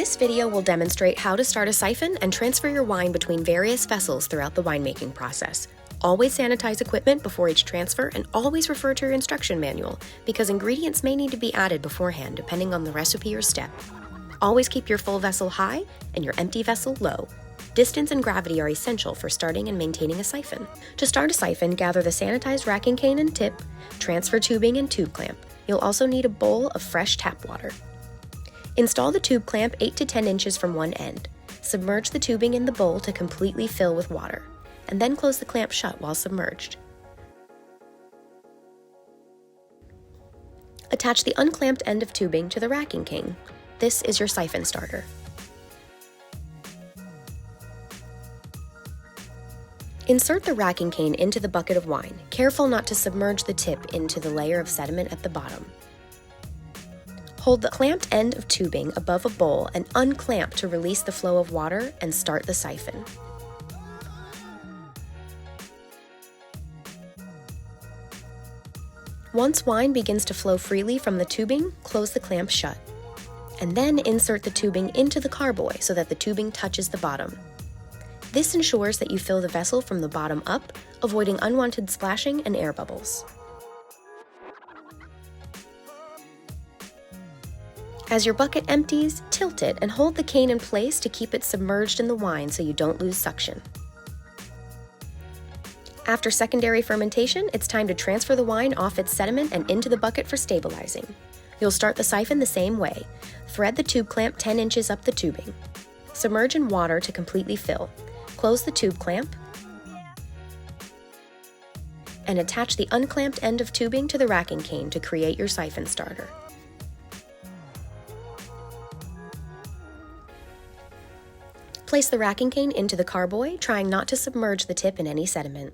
This video will demonstrate how to start a siphon and transfer your wine between various vessels throughout the winemaking process. Always sanitize equipment before each transfer and always refer to your instruction manual because ingredients may need to be added beforehand depending on the recipe or step. Always keep your full vessel high and your empty vessel low. Distance and gravity are essential for starting and maintaining a siphon. To start a siphon, gather the sanitized racking cane and tip, transfer tubing and tube clamp. You'll also need a bowl of fresh tap water. Install the tube clamp 8 to 10 inches from one end. Submerge the tubing in the bowl to completely fill with water, and then close the clamp shut while submerged. Attach the unclamped end of tubing to the racking cane. This is your siphon starter. Insert the racking cane into the bucket of wine, careful not to submerge the tip into the layer of sediment at the bottom. Hold the clamped end of tubing above a bowl and unclamp to release the flow of water and start the siphon. Once wine begins to flow freely from the tubing, close the clamp shut. And then insert the tubing into the carboy so that the tubing touches the bottom. This ensures that you fill the vessel from the bottom up, avoiding unwanted splashing and air bubbles. As your bucket empties, tilt it and hold the cane in place to keep it submerged in the wine so you don't lose suction. After secondary fermentation, it's time to transfer the wine off its sediment and into the bucket for stabilizing. You'll start the siphon the same way. Thread the tube clamp 10 inches up the tubing. Submerge in water to completely fill. Close the tube clamp and attach the unclamped end of tubing to the racking cane to create your siphon starter. Place the racking cane into the carboy, trying not to submerge the tip in any sediment.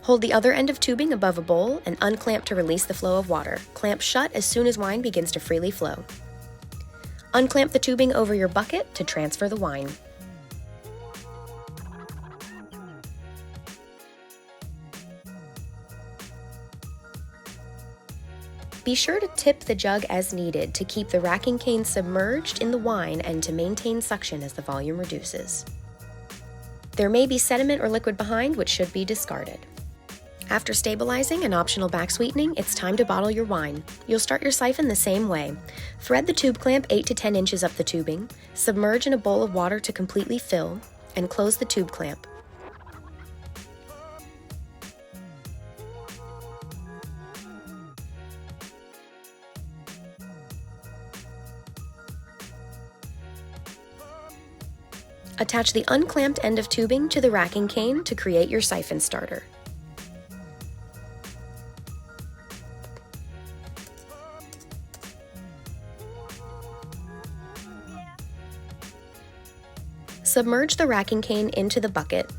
Hold the other end of tubing above a bowl and unclamp to release the flow of water. Clamp shut as soon as wine begins to freely flow. Unclamp the tubing over your bucket to transfer the wine. Be sure to tip the jug as needed to keep the racking cane submerged in the wine and to maintain suction as the volume reduces. There may be sediment or liquid behind, which should be discarded. After stabilizing and optional back sweetening, it's time to bottle your wine. You'll start your siphon the same way. Thread the tube clamp 8 to 10 inches up the tubing, submerge in a bowl of water to completely fill, and close the tube clamp. Attach the unclamped end of tubing to the racking cane to create your siphon starter. Submerge the racking cane into the bucket.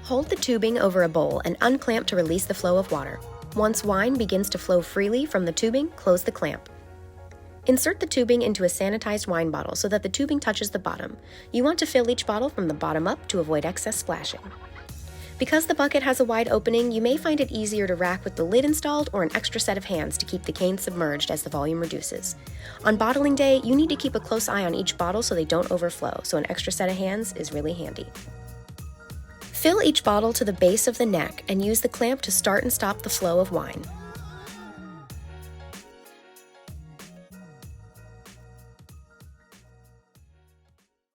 Hold the tubing over a bowl and unclamp to release the flow of water. Once wine begins to flow freely from the tubing, close the clamp. Insert the tubing into a sanitized wine bottle so that the tubing touches the bottom. You want to fill each bottle from the bottom up to avoid excess splashing. Because the bucket has a wide opening, you may find it easier to rack with the lid installed or an extra set of hands to keep the cane submerged as the volume reduces. On bottling day, you need to keep a close eye on each bottle so they don't overflow, so an extra set of hands is really handy. Fill each bottle to the base of the neck and use the clamp to start and stop the flow of wine.